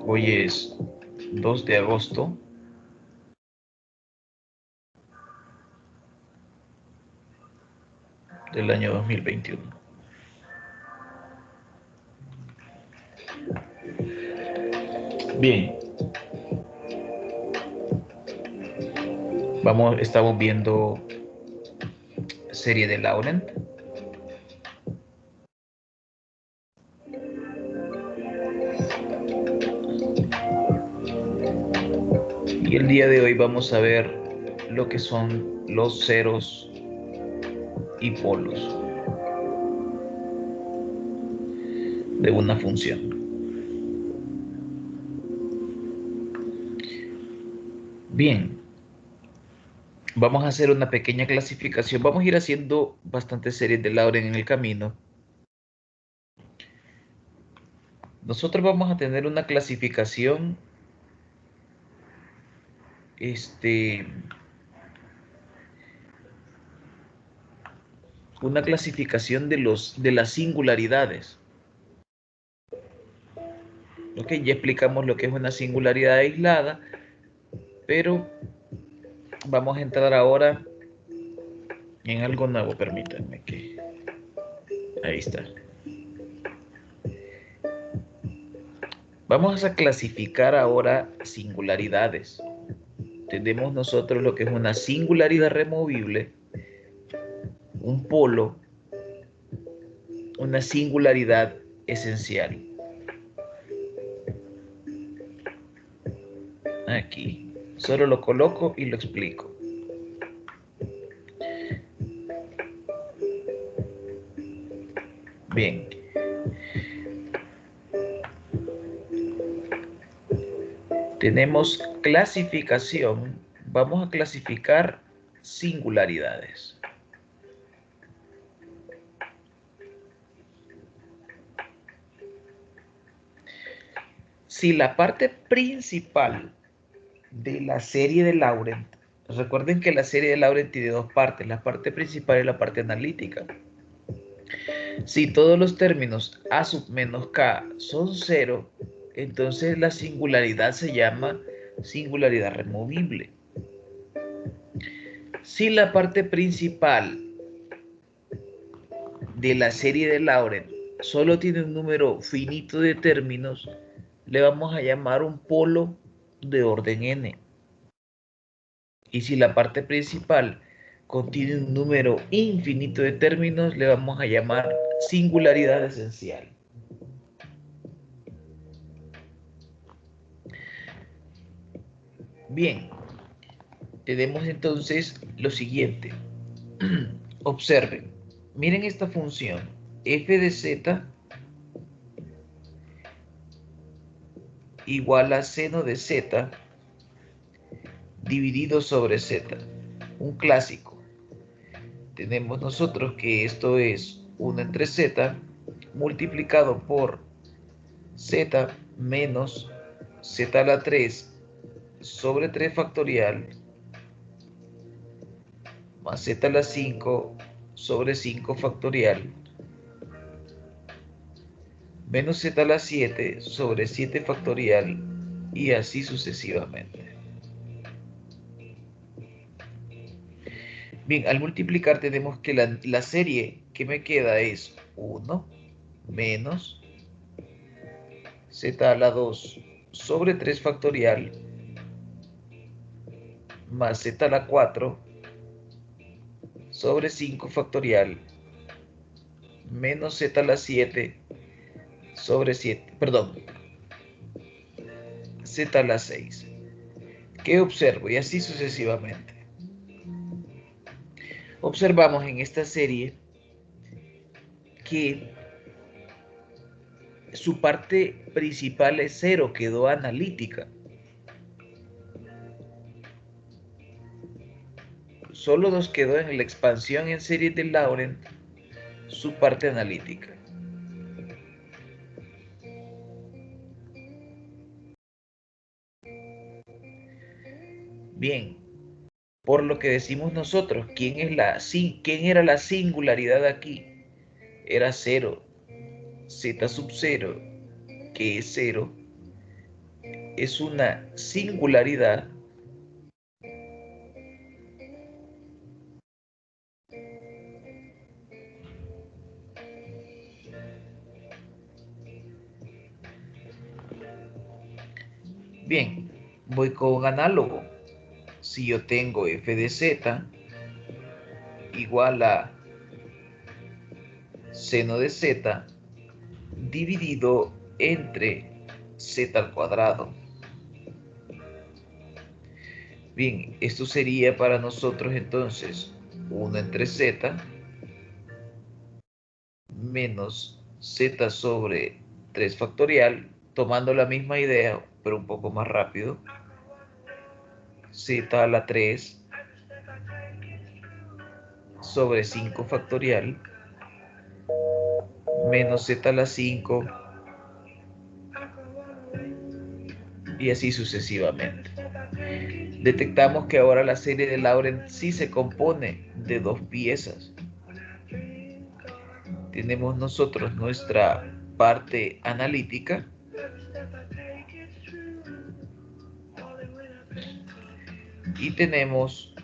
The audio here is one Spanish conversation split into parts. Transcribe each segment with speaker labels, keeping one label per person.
Speaker 1: Hoy es 2 de agosto del año 2021. Bien, estamos viendo serie de Laurent. Y el día de hoy vamos a ver lo que son los ceros y polos de una función. Bien, vamos a hacer una pequeña clasificación. Vamos a ir haciendo bastantes series de Laurent en el camino. Nosotros vamos a tener una clasificación una clasificación de las singularidades. Ok, ya explicamos lo que es una singularidad aislada, pero vamos a entrar ahora en algo nuevo. Permítanme que... Ahí está. Vamos a clasificar ahora singularidades. Tenemos nosotros lo que es una singularidad removible, un polo, una singularidad esencial. Aquí. Solo lo coloco y lo explico. Bien. Tenemos clasificación. Vamos a clasificar singularidades. Si la parte principal de la serie de Laurent, recuerden que la serie de Laurent tiene dos partes, la parte principal y la parte analítica. Si todos los términos a sub menos k son cero, entonces la singularidad se llama singularidad removible. Si la parte principal de la serie de Laurent solo tiene un número finito de términos, le vamos a llamar un polo de orden n. Y si la parte principal contiene un número infinito de términos, le vamos a llamar singularidad esencial. Bien, tenemos entonces lo siguiente. Observen, miren esta función, f de z igual a seno de z dividido sobre z, un clásico. Tenemos nosotros que esto es 1 entre z multiplicado por z menos z a la 3 sobre 3 factorial más z a la 5 sobre 5 factorial menos z a la 7 sobre 7 factorial y así sucesivamente. Bien, al multiplicar tenemos que la serie que me queda es 1 menos z a la 2 sobre 3 factorial más z a la 4 sobre 5 factorial menos z a la 7 sobre 7, perdón, z a la 6. ¿Qué observo? Y así sucesivamente. Observamos en esta serie que su parte principal es 0, quedó analítica. Solo nos quedó en la expansión en serie de Laurent su parte analítica. Bien, por lo que decimos nosotros, ¿quién era la singularidad aquí? Era 0, z sub 0, que es 0, es una singularidad Bien, voy con un análogo. Si yo tengo f de z igual a seno de z dividido entre z al cuadrado. Bien, esto sería para nosotros entonces 1 entre z menos z sobre 3 factorial, tomando la misma idea, pero un poco más rápido. Z a la 3 sobre 5 factorial menos z a la 5 y así sucesivamente. Detectamos que ahora la serie de Laurent sí se compone de dos piezas. Tenemos nosotros nuestra parte analítica y tenemos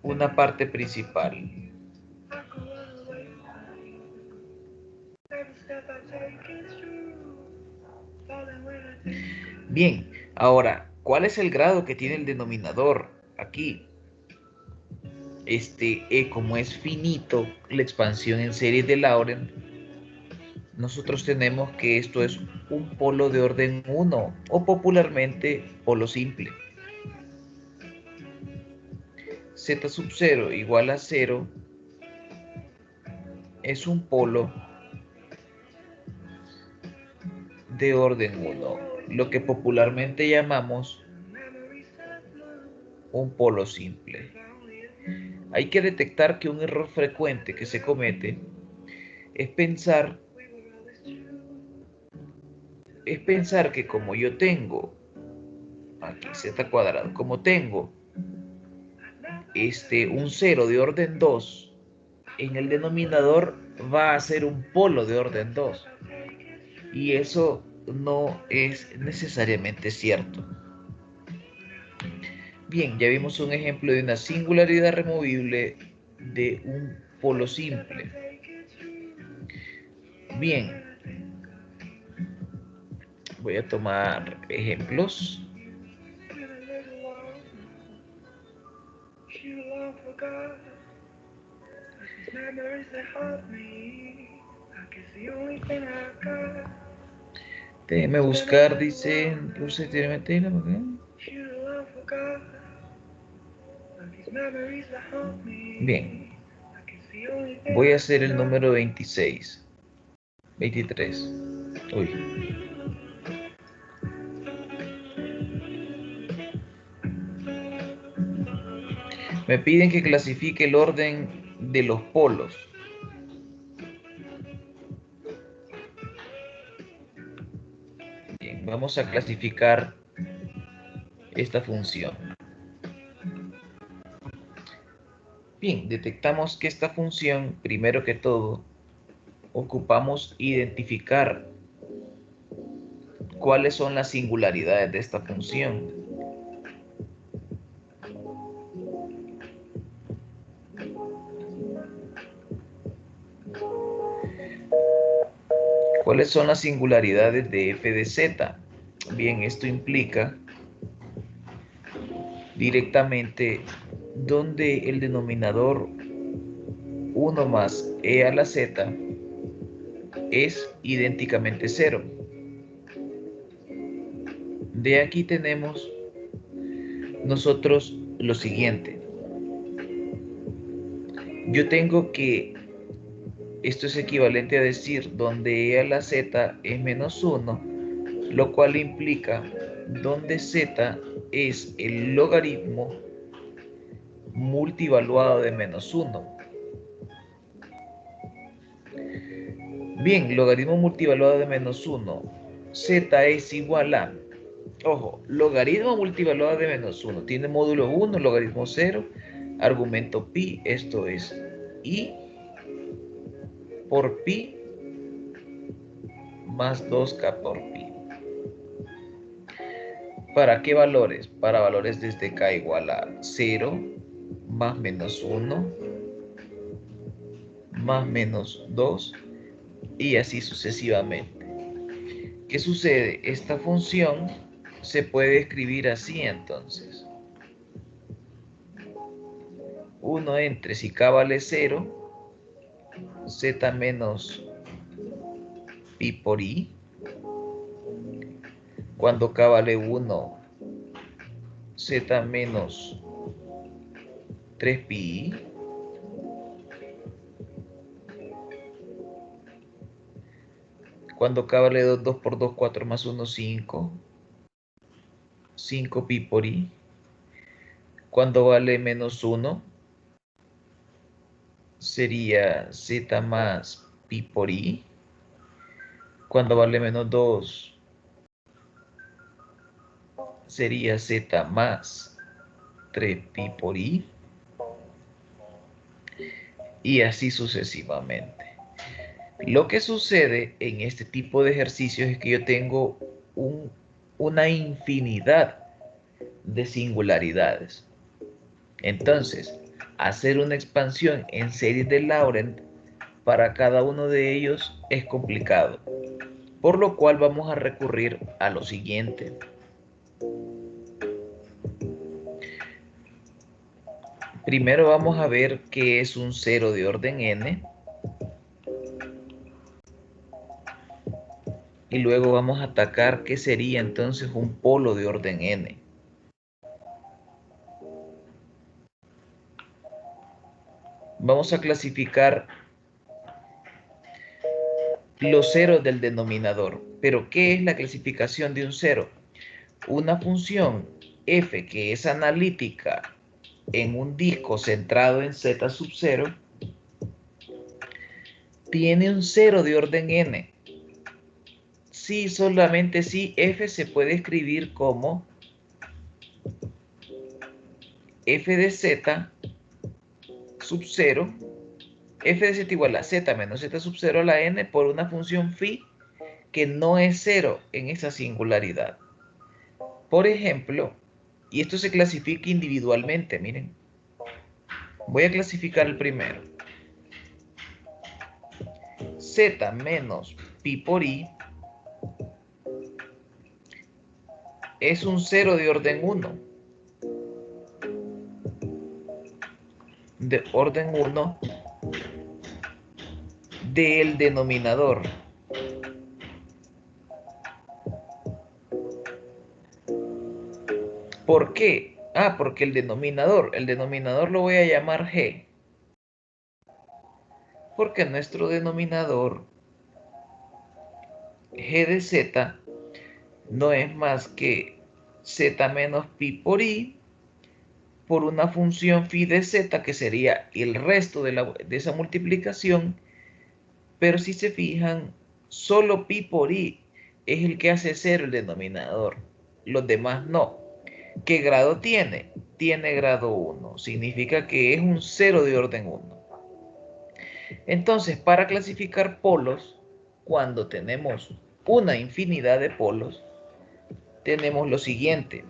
Speaker 1: una parte principal. Bien, ahora, ¿cuál es el grado que tiene el denominador aquí? Como es finito la expansión en serie de Laurent, nosotros tenemos que esto es un polo de orden 1 o popularmente polo simple. Z sub 0 igual a 0 es un polo de orden 1, lo que popularmente llamamos un polo simple. Hay que detectar que un error frecuente que se comete es pensar que como yo tengo aquí z cuadrado, como tengo un 0 de orden 2, en el denominador va a ser un polo de orden 2. Y eso no es necesariamente cierto. Bien, ya vimos un ejemplo de una singularidad removible de un polo simple. Bien, voy a tomar ejemplos. Déjeme buscar, dice, bien, voy a hacer el número 26, 23. Uy. Me piden que clasifique el orden de los polos. Bien, vamos a clasificar esta función. Bien, detectamos que esta función, primero que todo, ocupamos identificar cuáles son las singularidades de esta función. ¿Cuáles son las singularidades de f de z? Bien, esto implica directamente donde el denominador 1 más e a la z es idénticamente 0. De aquí tenemos nosotros lo siguiente. Yo tengo que, esto es equivalente a decir donde e a la z es menos 1, lo cual implica donde z es el logaritmo multivaluado de menos 1. Bien, logaritmo multivaluado de menos 1. Z es igual a, ojo, logaritmo multivaluado de menos 1. Tiene módulo 1, logaritmo 0, argumento pi, esto es i por pi más 2k por pi. ¿Para qué valores? Para valores desde k igual a 0, más menos 1, más menos 2 y así sucesivamente. ¿Qué sucede? Esta función se puede escribir así entonces. 1 entre si k vale 0, z menos pi por i. Cuando k vale 1, z menos 3pi. Cuando k vale 2, 2 por 2, 4 más 1, 5. 5pi por i. Cuando vale menos 1, sería z más pi por i. Cuando vale menos 2, sería z más 3pi por i. Y así sucesivamente. Lo que sucede en este tipo de ejercicios es que yo tengo una infinidad de singularidades. Entonces, hacer una expansión en series de Laurent para cada uno de ellos es complicado, por lo cual vamos a recurrir a lo siguiente. Primero vamos a ver qué es un cero de orden n. Y luego vamos a atacar qué sería entonces un polo de orden n. Vamos a clasificar los ceros del denominador. Pero, ¿qué es la clasificación de un cero? Una función f que es analítica en un disco centrado en z sub 0 tiene un cero de orden n. Si, solamente si f se puede escribir como f de z sub 0, f de z igual a z menos z sub 0 a la n por una función phi que no es cero en esa singularidad. Por ejemplo, y esto se clasifica individualmente, miren. Voy a clasificar el primero. Z menos pi por i es un cero de orden 1. De orden 1 del denominador. ¿Por qué? Porque el denominador lo voy a llamar g. Porque nuestro denominador g de z no es más que z menos pi por i por una función phi de z que sería el resto de esa multiplicación, pero si se fijan, solo pi por i es el que hace cero el denominador, los demás no. ¿Qué grado tiene? Tiene grado 1, significa que es un cero de orden 1. Entonces, para clasificar polos, cuando tenemos una infinidad de polos, tenemos lo siguiente,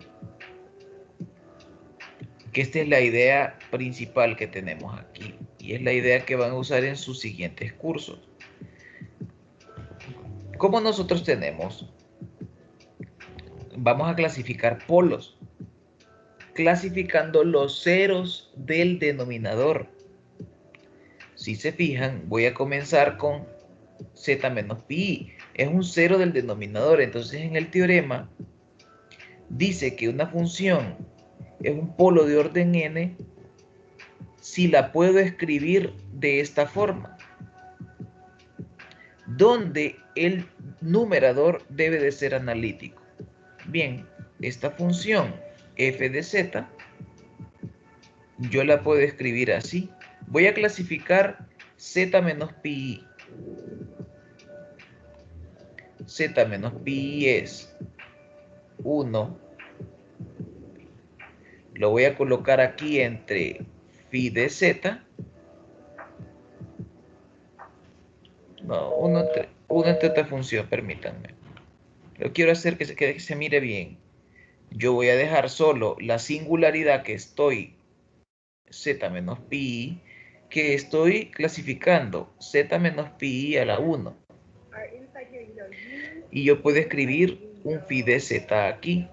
Speaker 1: que esta es la idea principal que tenemos aquí, y es la idea que van a usar en sus siguientes cursos. Como nosotros tenemos, vamos a clasificar polos, clasificando los ceros del denominador. Si se fijan, voy a comenzar con z menos pi, es un cero del denominador, entonces en el teorema dice que una función es un polo de orden n si la puedo escribir de esta forma, donde el numerador debe de ser analítico. Bien, esta función f de z yo la puedo escribir así. Voy a clasificar z menos pi. Z menos pi es 1. Lo voy a colocar aquí entre phi de z. No, 1 entre esta función, permítanme. Lo quiero hacer que se mire bien. yo voy a dejar solo la singularidad que estoy z menos pi, que estoy clasificando z menos pi a la 1. Y yo puedo escribir un phi de z aquí.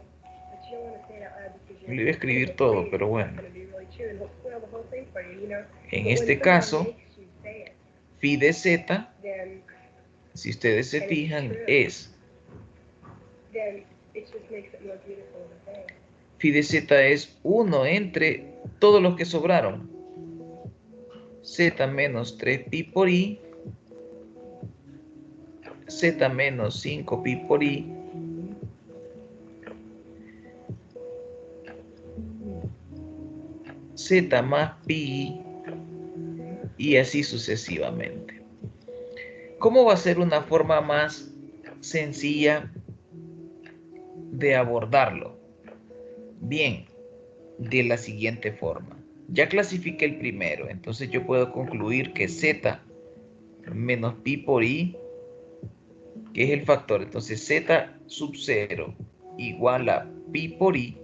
Speaker 1: Le voy a escribir todo, pero bueno. En este caso, phi de z, si ustedes se fijan, es phi de z es 1 entre todos los que sobraron. Z menos 3 pi por i, z menos 5 pi por i, z más pi y así sucesivamente. ¿Cómo va a ser una forma más sencilla de abordarlo? Bien, de la siguiente forma. Ya clasifiqué el primero, entonces yo puedo concluir que z menos pi por i, que es el factor, entonces z sub 0 igual a pi por i,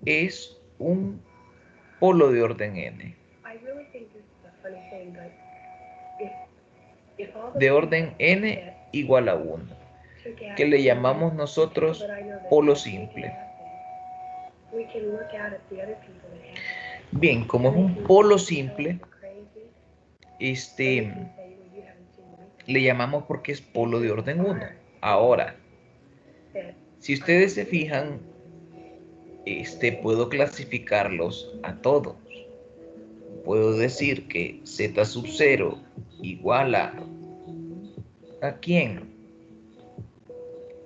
Speaker 1: es un polo de orden n. De orden n igual a 1, que le llamamos nosotros polo simple. Bien, como es un polo simple, le llamamos porque es polo de orden 1. Ahora, si ustedes se fijan, puedo clasificarlos a todos. Puedo decir que z sub 0 igual ¿a quién?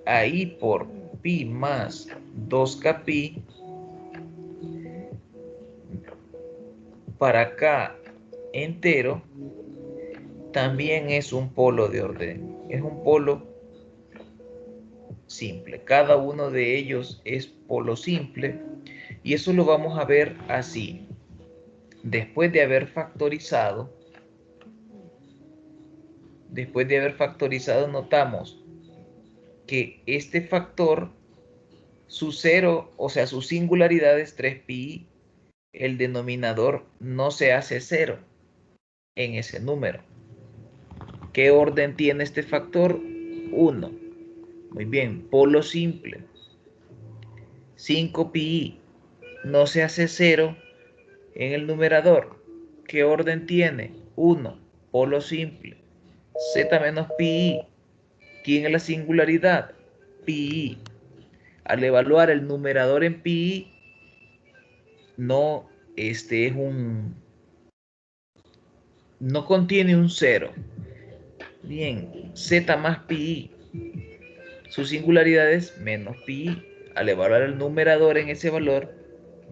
Speaker 1: A i por pi más 2k pi. Para acá entero también es un polo de orden. Es un polo simple. Cada uno de ellos es polo simple. Y eso lo vamos a ver así. Después de haber factorizado, notamos que este factor, su cero, o sea, su singularidad es 3pi, el denominador no se hace cero en ese número. ¿Qué orden tiene este factor? 1. Muy bien, polo simple. 5pi no se hace cero en el numerador. ¿Qué orden tiene? 1. Polo simple. Z menos pi. ¿Quién es la singularidad? Pi. Al evaluar el numerador en pi, no, no contiene un cero. Bien, z más pi. Su singularidad es menos pi. Al evaluar el numerador en ese valor,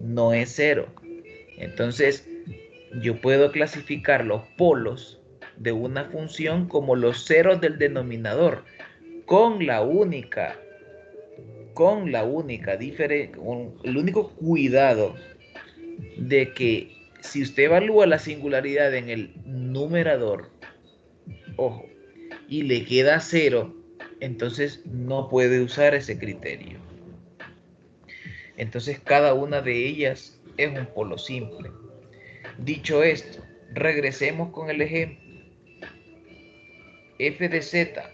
Speaker 1: no es cero. Entonces, yo puedo clasificar los polos de una función como los ceros del denominador, con la única diferencia, con el único cuidado de que si usted evalúa la singularidad en el numerador, ojo, y le queda cero, entonces no puede usar ese criterio. Entonces cada una de ellas es un polo simple. Dicho esto, regresemos con el ejemplo. F de z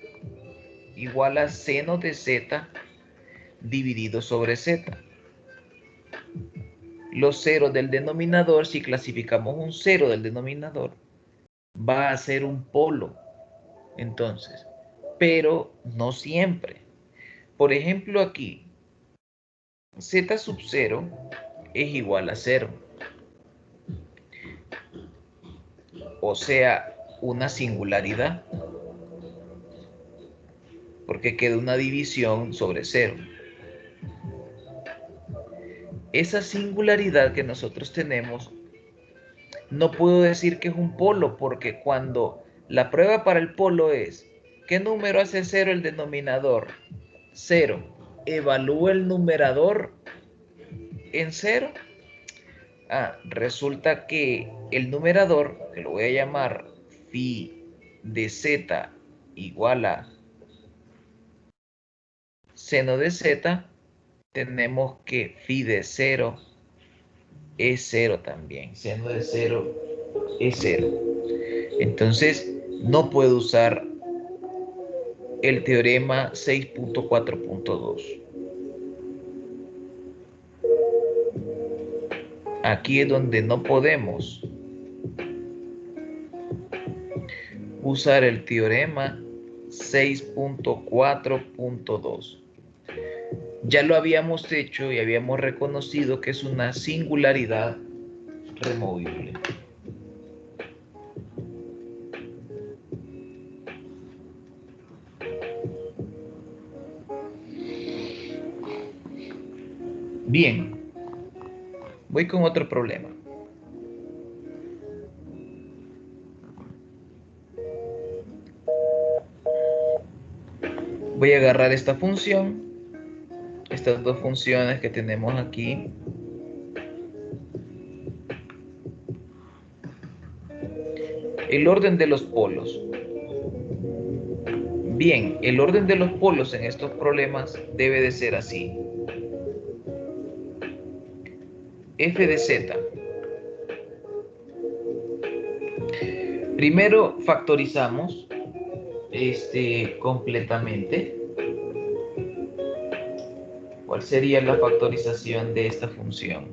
Speaker 1: igual a seno de z dividido sobre z. Los ceros del denominador, si clasificamos un cero del denominador, va a ser un polo. Entonces, pero no siempre. Por ejemplo, aquí, z sub 0 es igual a 0. O sea, una singularidad. Porque queda una división sobre 0. Esa singularidad que nosotros tenemos, no puedo decir que es un polo, porque cuando la prueba para el polo es, ¿qué número hace 0 el denominador? 0. Evalúa el numerador en 0. Resulta que el numerador, que lo voy a llamar phi de z igual a seno de z, tenemos que phi de 0 es 0 también. Seno de 0 es 0. Entonces, no puedo usar el teorema 6.4.2. Aquí es donde no podemos usar el teorema 6.4.2. Ya lo habíamos hecho y habíamos reconocido que es una singularidad removible. Bien, voy con otro problema. Voy a agarrar esta función, estas dos funciones que tenemos aquí. El orden de los polos. Bien, el orden de los polos en estos problemas debe de ser así. F de z. Primero factorizamos completamente. ¿Cuál sería la factorización de esta función?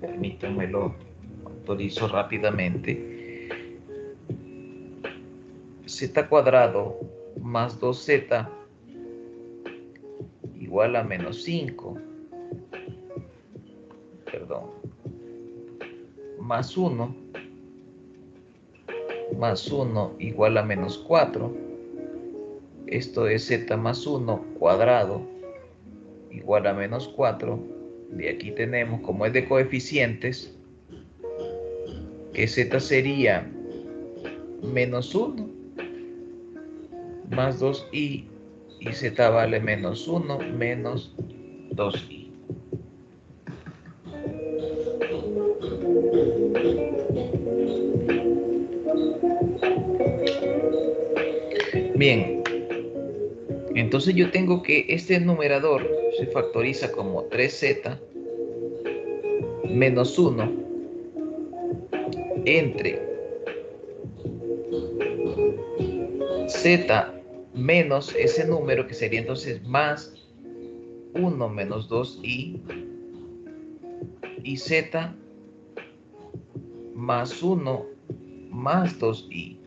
Speaker 1: Permítanme lo factorizo rápidamente. Z cuadrado más 2z igual a menos 5. Perdón. Más 1 igual a menos 4. Esto es z más 1 cuadrado igual a menos 4. De aquí tenemos, como es de coeficientes, que z sería menos 1 más 2i y z vale menos 1 menos 2i. Bien, entonces yo tengo que este numerador se factoriza como 3z menos 1 entre z menos ese número que sería entonces más 1 menos 2i y z más 1 más 2i.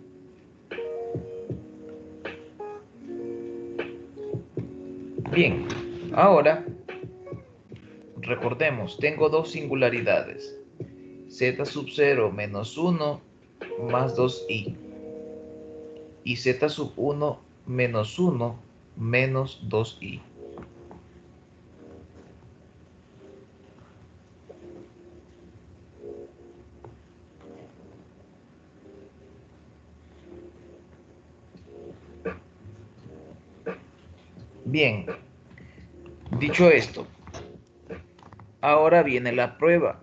Speaker 1: Bien, ahora recordemos, tengo dos singularidades, z sub 0 menos 1 más 2i y z sub 1 menos 1 menos 2i. Bien, dicho esto, ahora viene la prueba.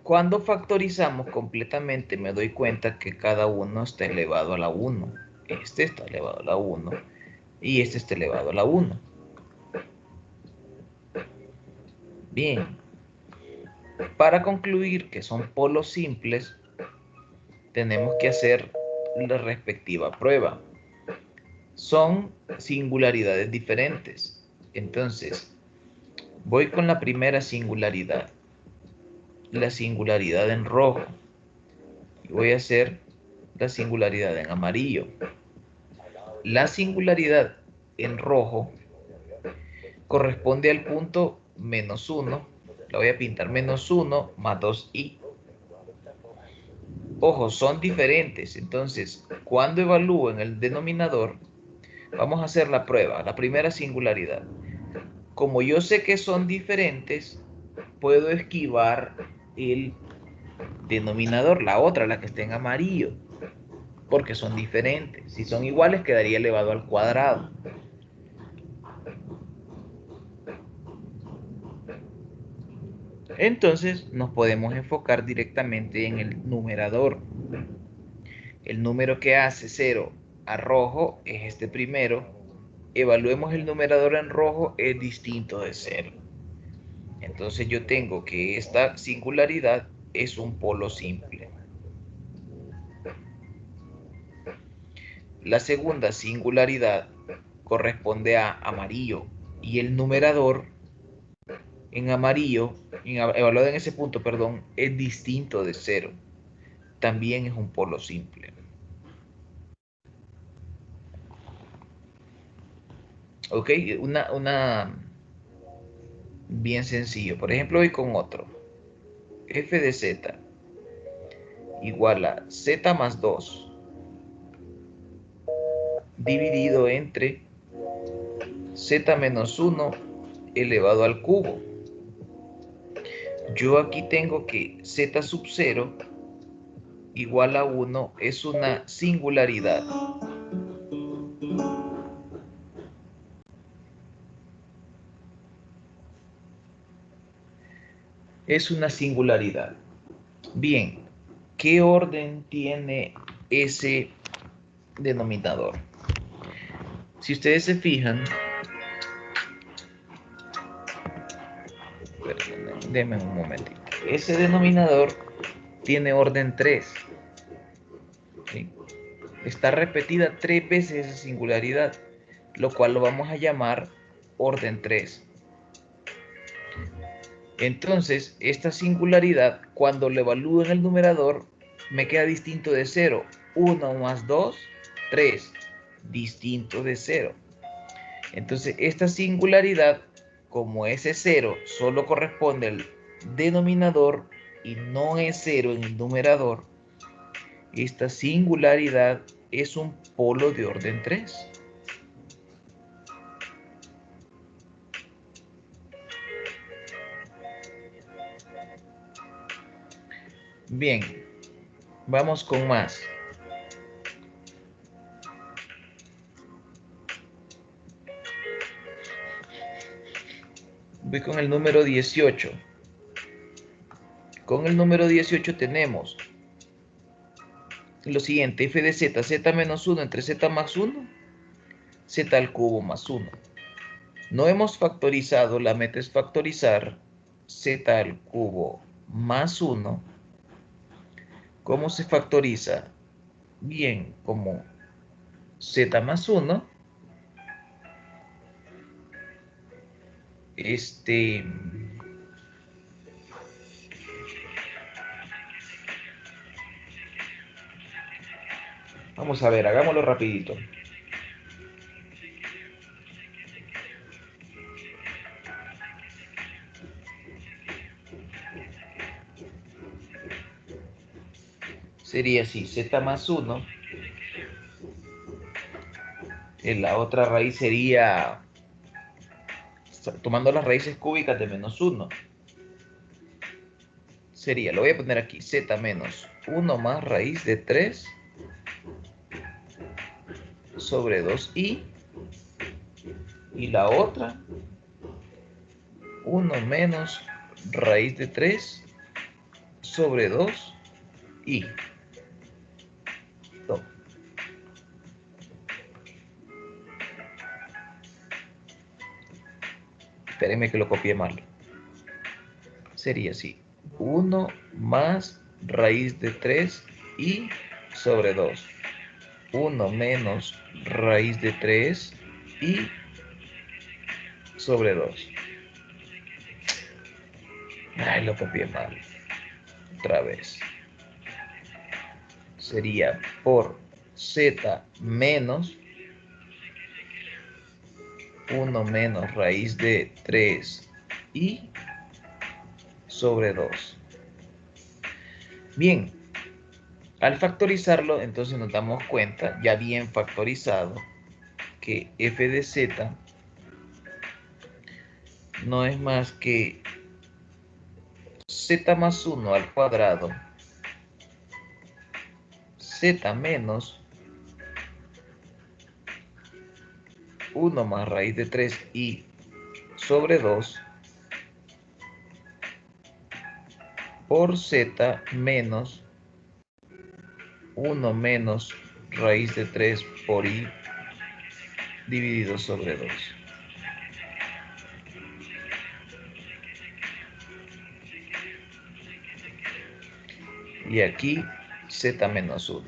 Speaker 1: Cuando factorizamos completamente me doy cuenta que cada uno está elevado a la 1. Este está elevado a la 1 y este está elevado a la 1. Bien, para concluir que son polos simples, tenemos que hacer la respectiva prueba. Son singularidades diferentes. Entonces, voy con la primera singularidad, la singularidad en rojo, y voy a hacer la singularidad en amarillo. La singularidad en rojo corresponde al punto menos 1. La voy a pintar menos 1 más 2i. Ojo, son diferentes. Entonces, cuando evalúo en el denominador, vamos a hacer la prueba, la primera singularidad. Como yo sé que son diferentes, puedo esquivar el denominador, la otra, la que está en amarillo, porque son diferentes. Si son iguales, quedaría elevado al cuadrado. Entonces nos podemos enfocar directamente en el numerador. El número que hace 0 a rojo es este primero, evaluemos el numerador en rojo, es distinto de 0. Entonces yo tengo que esta singularidad es un polo simple. La segunda singularidad corresponde a amarillo y el numerador en amarillo, evaluado en ese punto, perdón, es distinto de 0. También es un polo simple. Ok, una bien sencillo. Por ejemplo, voy con otro. F de z igual a z más 2 dividido entre z menos 1 elevado al cubo. Yo aquí tengo que z sub 0 igual a 1 es una singularidad. Es una singularidad. Bien, ¿qué orden tiene ese denominador? Si ustedes se fijan, denme un momentito. Ese denominador tiene orden 3. ¿Sí? Está repetida 3 veces esa singularidad, lo cual lo vamos a llamar orden 3. Entonces, esta singularidad, cuando lo evalúo en el numerador, me queda distinto de 0. 1 más 2, 3. Distinto de 0. Entonces, esta singularidad, como ese 0 solo corresponde al denominador y no es 0 en el numerador, esta singularidad es un polo de orden 3. Bien, vamos con más. Voy con el número 18. Con el número 18 tenemos lo siguiente: f de z, z menos 1 entre z más 1, z al cubo más 1. No hemos factorizado, la meta es factorizar z al cubo más 1. ¿Cómo se factoriza? Bien, como z más 1, vamos a ver, hagámoslo rapidito. Sería así, z más 1, en la otra raíz sería, tomando las raíces cúbicas de menos 1, sería, lo voy a poner aquí, z menos 1 más raíz de 3 sobre 2i, y la otra, 1 menos raíz de 3 sobre 2i. Espérenme que lo copié mal. Sería así: 1 más raíz de 3i sobre 2. 1 menos raíz de 3i sobre 2. Ay, lo copié mal. Otra vez. Sería por z menos 1 menos raíz de 3i sobre 2. Bien, al factorizarlo, entonces nos damos cuenta, ya bien factorizado, que f de z no es más que z más 1 al cuadrado, z menos 1 más raíz de 3i sobre 2 por z menos 1 menos raíz de 3 por i dividido sobre 2. Y aquí z menos 1.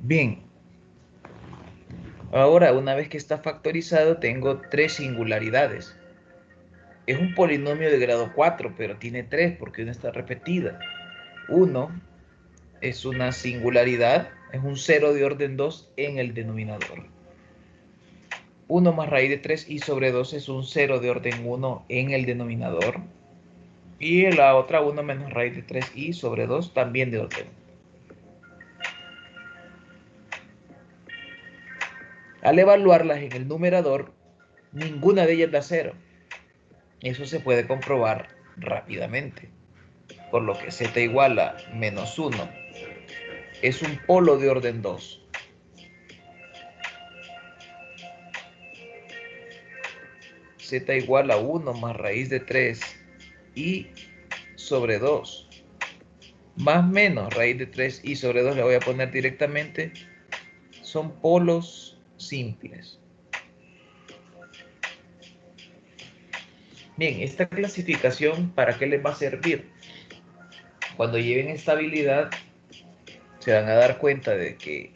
Speaker 1: Bien. Ahora, una vez que está factorizado, tengo 3 singularidades. Es un polinomio de grado 4, pero tiene 3 porque una está repetida. 1 es una singularidad, es un 0 de orden 2 en el denominador. 1 más raíz de 3i sobre 2 es un 0 de orden 1 en el denominador. Y la otra 1 menos raíz de 3i sobre 2 también de orden 1. Al evaluarlas en el numerador, ninguna de ellas da 0. Eso se puede comprobar rápidamente. Por lo que z igual a menos 1 es un polo de orden 2. Z igual a 1 más raíz de 3 i sobre 2 más menos raíz de 3 i sobre 2 le voy a poner directamente, son polos simples. Bien, esta clasificación, ¿para qué les va a servir? Cuando lleven estabilidad, se van a dar cuenta de que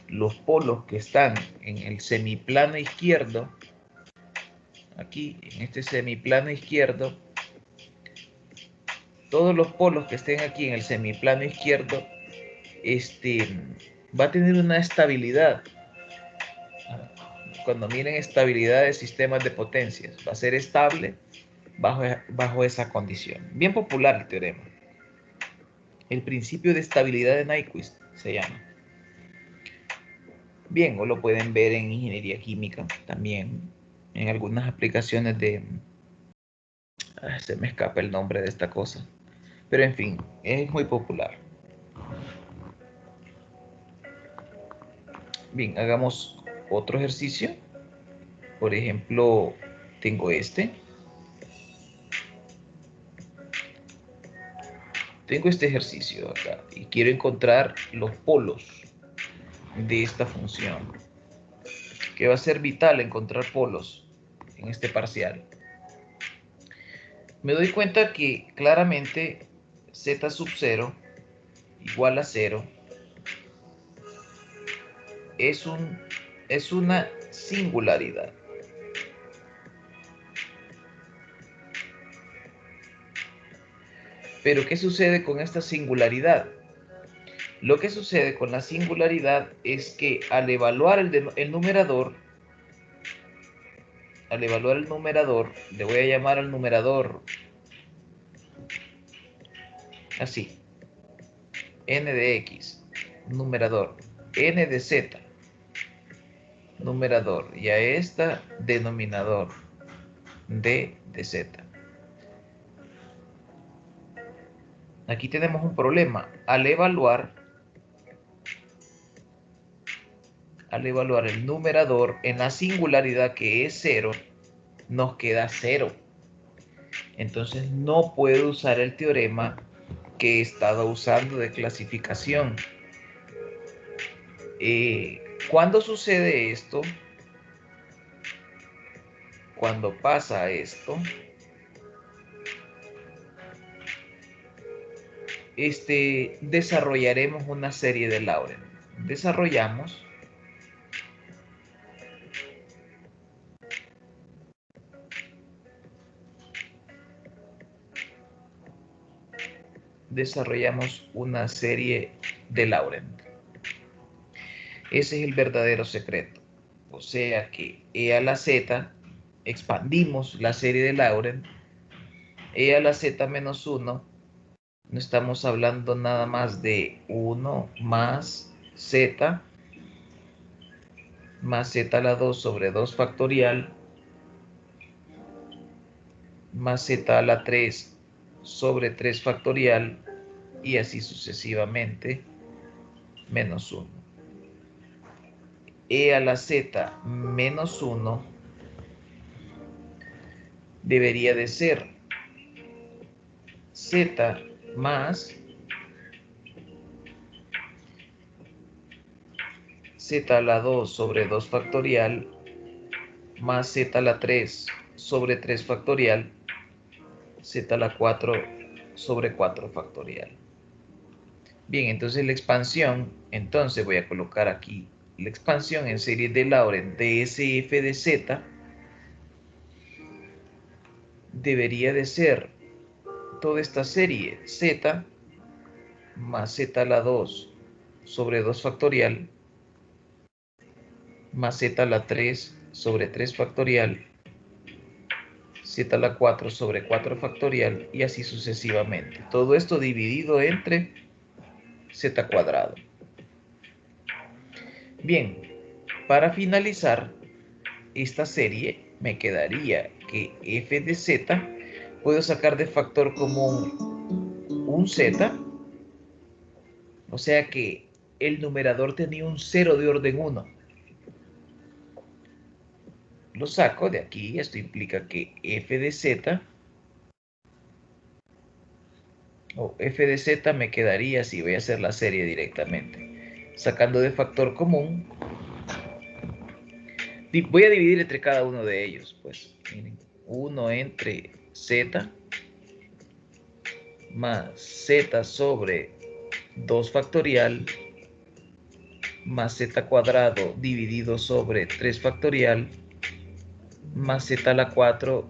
Speaker 1: los polos que están en el semiplano izquierdo, aquí en este semiplano izquierdo, todos los polos que estén aquí en el semiplano izquierdo, va a tener una estabilidad. Cuando miren estabilidad de sistemas de potencias, va a ser estable bajo esa condición. Bien popular el teorema. El principio de estabilidad de Nyquist se llama. Bien, o lo pueden ver en ingeniería química también, en algunas aplicaciones de... se me escapa el nombre de esta cosa. Pero en fin, es muy popular. Bien, hagamos otro ejercicio. Por ejemplo, tengo este. Tengo este ejercicio acá y quiero encontrar los polos de esta función, que va a ser vital encontrar polos en este parcial. Me doy cuenta que claramente z sub 0 igual a 0 es una singularidad. Pero ¿qué sucede con esta singularidad? Lo que sucede con la singularidad es que al evaluar el numerador, le voy a llamar al numerador así, n de x, numerador, n de z, numerador, y a esta denominador, d de z. Aquí tenemos un problema. Al evaluar el numerador en la singularidad que es 0, nos queda 0. Entonces no puedo usar el teorema que he estado usando de clasificación. ¿Cuándo sucede esto? Cuando pasa esto, desarrollaremos una serie de Laurent. Desarrollamos una serie de Laurent. Ese es el verdadero secreto. O sea que e a la z, expandimos la serie de Laurent, e a la z menos 1, no estamos hablando nada más de 1 más z a la 2 sobre 2 factorial más z a la 3 sobre 3 factorial y así sucesivamente menos 1. E a la z menos 1 debería de ser z más z a la 2 sobre 2 factorial más z a la 3 sobre 3 factorial, z a la 4 sobre 4 factorial. Bien, entonces la expansión, entonces voy a colocar aquí la expansión en serie de Laurent de SF de z debería de ser toda esta serie z más z a la 2 sobre 2 factorial más z a la 3 sobre 3 factorial, z a la 4 sobre 4 factorial y así sucesivamente. Todo esto dividido entre z cuadrado. Bien, para finalizar esta serie me quedaría que f de z puedo sacar de factor común un z, o sea que el numerador tenía un 0 de orden 1. Lo saco de aquí, esto implica que f de z o f de z me quedaría, si voy a hacer la serie directamente, sacando de factor común, voy a dividir entre cada uno de ellos, pues miren, 1 entre z más z sobre 2 factorial más z cuadrado dividido sobre 3 factorial más z a la 4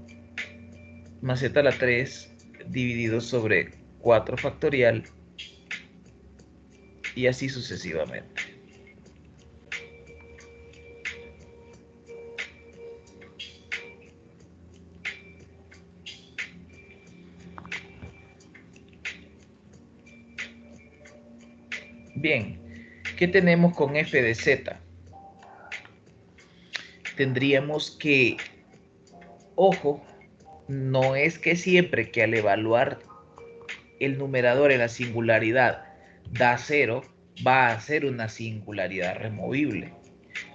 Speaker 1: más z a la 3 dividido sobre 4 factorial y así sucesivamente. Bien, ¿qué tenemos con f de z? Tendríamos que, ojo, no es que siempre que al evaluar el numerador en la singularidad da 0, va a ser una singularidad removible.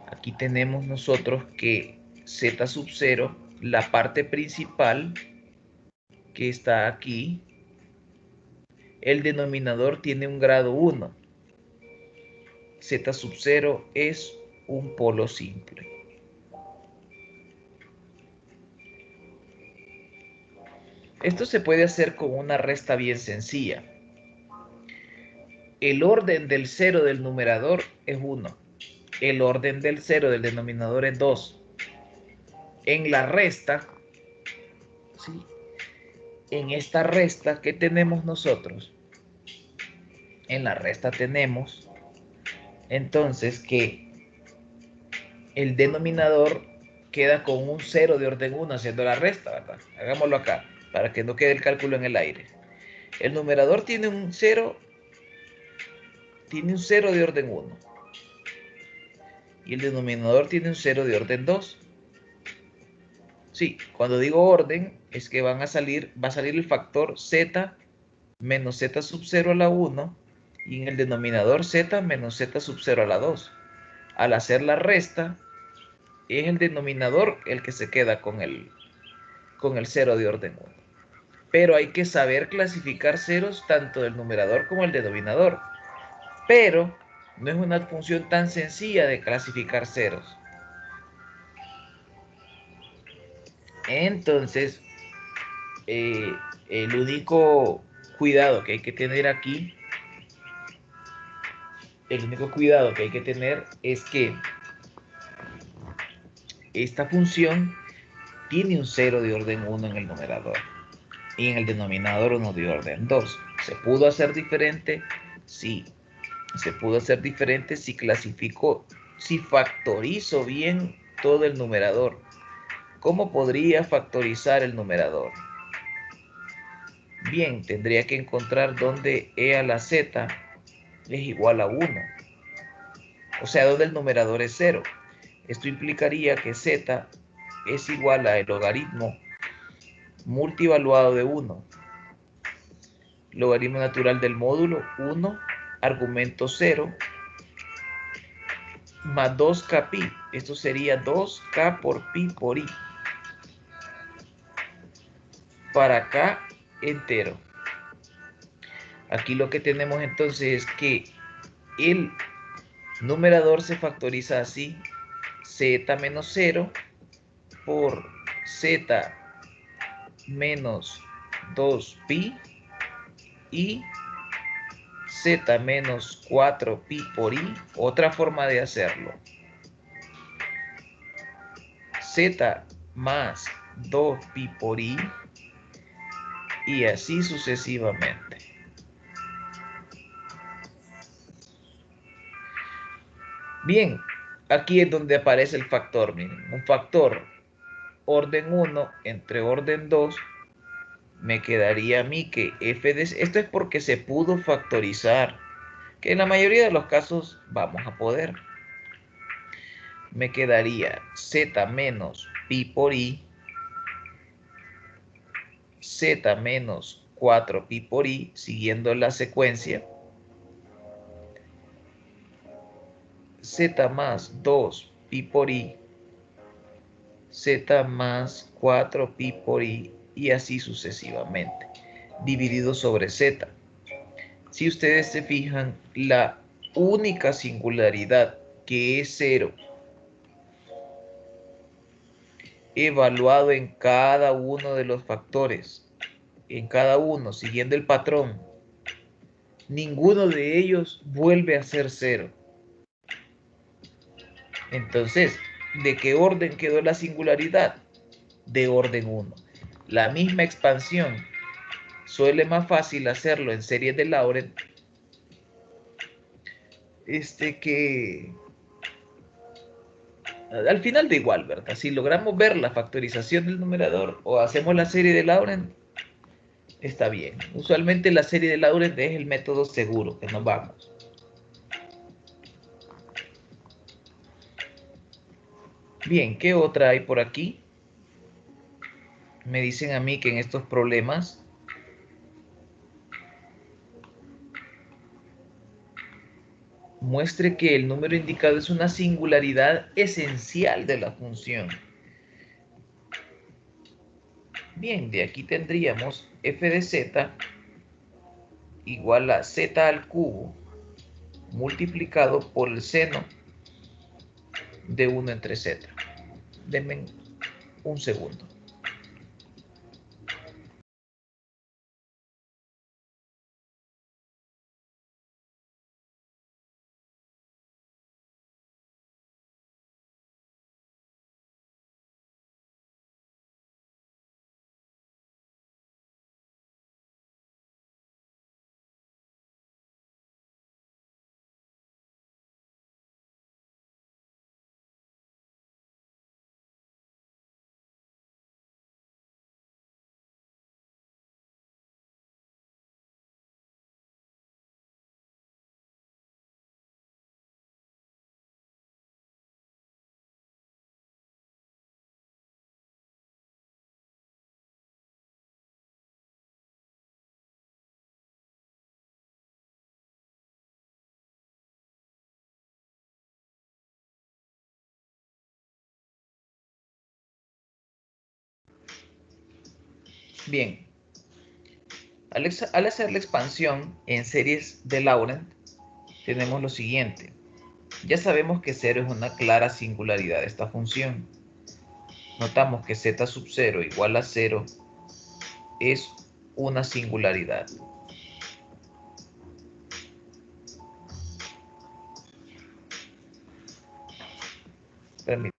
Speaker 1: Aquí tenemos nosotros que z sub 0, la parte principal que está aquí, el denominador tiene un grado 1. Z sub 0 es un polo simple. Esto se puede hacer con una resta bien sencilla. El orden del 0 del numerador es 1. El orden del 0 del denominador es 2. En la resta, ¿sí? En esta resta, ¿qué tenemos nosotros? En la resta tenemos entonces que el denominador queda con un 0 de orden 1 haciendo la resta, ¿verdad? Hagámoslo acá, para que no quede el cálculo en el aire. El numerador tiene un 0 de orden 1 y el denominador tiene un 0 de orden 2. Sí, cuando digo orden es que va a salir el factor z menos z sub 0 a la 1 y en el denominador z menos z sub 0 a la 2. Al hacer la resta es el denominador el que se queda con el 0 de orden 1. Pero hay que saber clasificar ceros tanto del numerador como del denominador. Pero no es una función tan sencilla de clasificar ceros. Entonces, el único cuidado que hay que tener aquí, es que esta función tiene un 0 de orden 1 en el numerador y en el denominador 1 de orden 2. ¿Se pudo hacer diferente? Sí, se pudo hacer diferente si clasifico, si factorizo bien todo el numerador. ¿Cómo podría factorizar el numerador? Bien, tendría que encontrar dónde e a la z es igual a 1. O sea, donde el numerador es 0. Esto implicaría que z es igual a el logaritmo multivaluado de 1. Logaritmo natural del módulo 1, argumento 0, más 2k pi. Esto sería 2k por pi por i. Para k entero. Aquí lo que tenemos entonces es que el Numerador se factoriza así: z menos 0 por z menos 2pi y z menos 4pi por i. Otra forma de hacerlo: z más 2pi por i y así sucesivamente. Bien, aquí es donde aparece el factor. Miren, un factor orden 1 entre orden 2, me quedaría a mí que f de... Esto es porque se pudo factorizar, que en la mayoría de los casos vamos a poder. Me quedaría z menos pi por i, z menos 4pi por i, siguiendo la secuencia, z más 2pi por i, z más 4pi por i y así sucesivamente, dividido sobre z. Si ustedes se fijan, la única singularidad que es 0, evaluado en cada uno de los factores, en cada uno, siguiendo el patrón, ninguno de ellos vuelve a ser 0. Entonces, ¿de qué orden quedó la singularidad? De orden 1. La misma expansión suele más fácil hacerlo en series de Laurent que al final da igual, ¿verdad? Si logramos ver la factorización del numerador o hacemos la serie de Laurent, está bien. Usualmente la serie de Laurent es el método seguro que nos vamos. Bien, ¿qué otra hay por aquí? Me dicen a mí que en estos problemas muestre que el número indicado es una singularidad esencial de la función. Bien, de aquí tendríamos f de z igual a z al cubo multiplicado por el seno de 1 entre z. Denme un segundo. Bien, al hacer la expansión en series de Laurent, tenemos lo siguiente. Ya sabemos que 0 es una clara singularidad de esta función. Notamos que z sub 0 igual a 0 es una singularidad. Permítanme.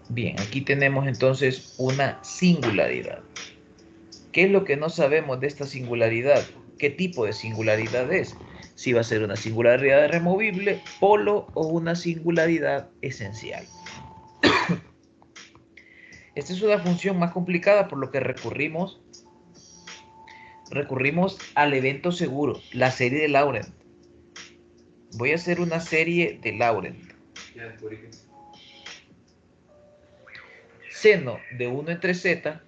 Speaker 1: Bien, aquí tenemos entonces una singularidad. ¿Qué es lo que no sabemos de esta singularidad? ¿Qué tipo de singularidad es? Si va a ser una singularidad removible, polo o una singularidad esencial. Esta es una función más complicada por lo que recurrimos al evento seguro, la serie de Laurent. Voy a hacer una serie de Laurent. Seno de 1 entre z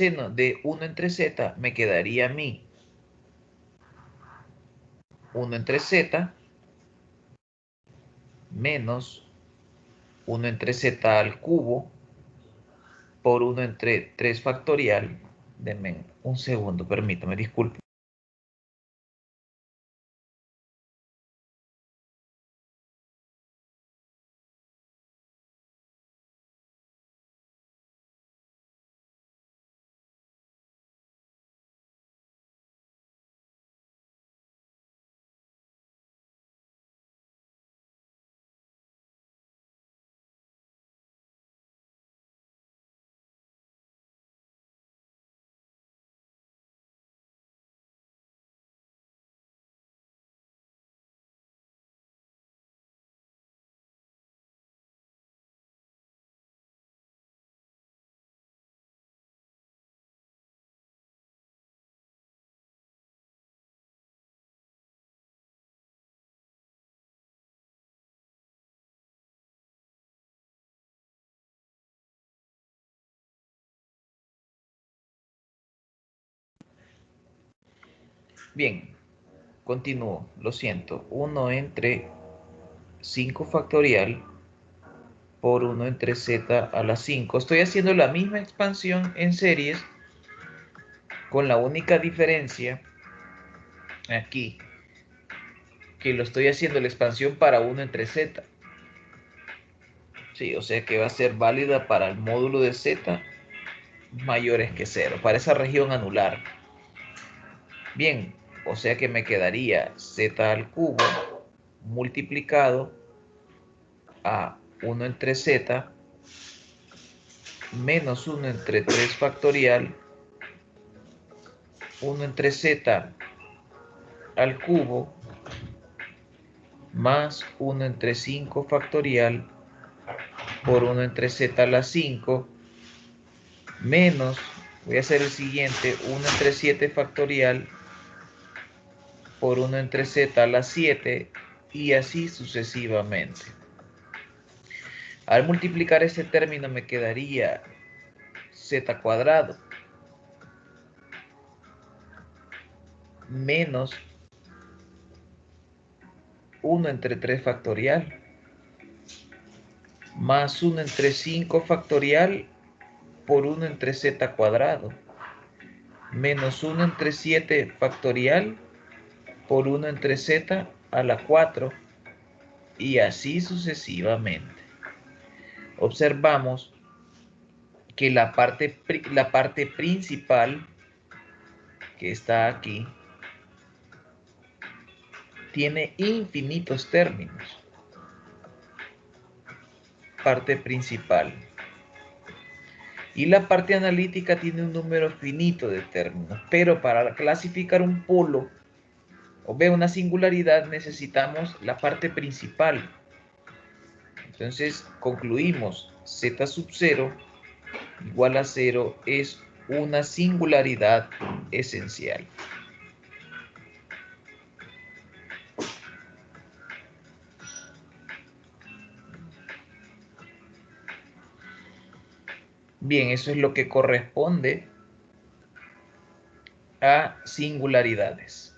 Speaker 1: seno de 1 entre z me quedaría a mí 1 entre z menos 1 entre z al cubo por 1 entre 3 factorial. Denme un segundo, permítame, disculpe. Bien, continúo, lo siento. 1 entre 5 factorial por 1 entre z a la 5. Estoy haciendo la misma expansión en series con la única diferencia aquí que lo estoy haciendo la expansión para 1 entre z. Sí, o sea que va a ser válida para el módulo de z mayores que 0, para esa región anular. Bien, o sea que me quedaría z al cubo multiplicado a 1 entre z menos 1 entre 3 factorial 1 entre z al cubo más 1 entre 5 factorial por 1 entre z a la 5 menos, voy a hacer el siguiente, 1 entre 7 factorial por 1 entre z a la 7 y así sucesivamente. Al multiplicar este término me quedaría z cuadrado menos 1 entre 3 factorial más 1 entre 5 factorial por 1 entre z cuadrado menos 1 entre 7 factorial por 1 entre z a la 4 y así sucesivamente. Observamos que la parte principal que está aquí tiene infinitos términos. Parte principal. Y la parte analítica tiene un número finito de términos. Pero para clasificar un polo o ver una singularidad necesitamos la parte principal. Entonces concluimos z sub 0 igual a 0 es una singularidad esencial. Bien, eso es lo que corresponde a singularidades.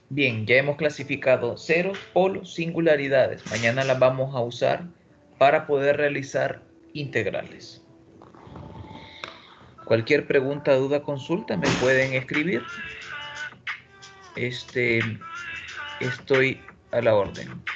Speaker 1: Bien, ya hemos clasificado ceros, polos, singularidades. Mañana las vamos a usar para poder realizar integrales. Cualquier pregunta, duda, consulta me pueden escribir. Estoy a la orden.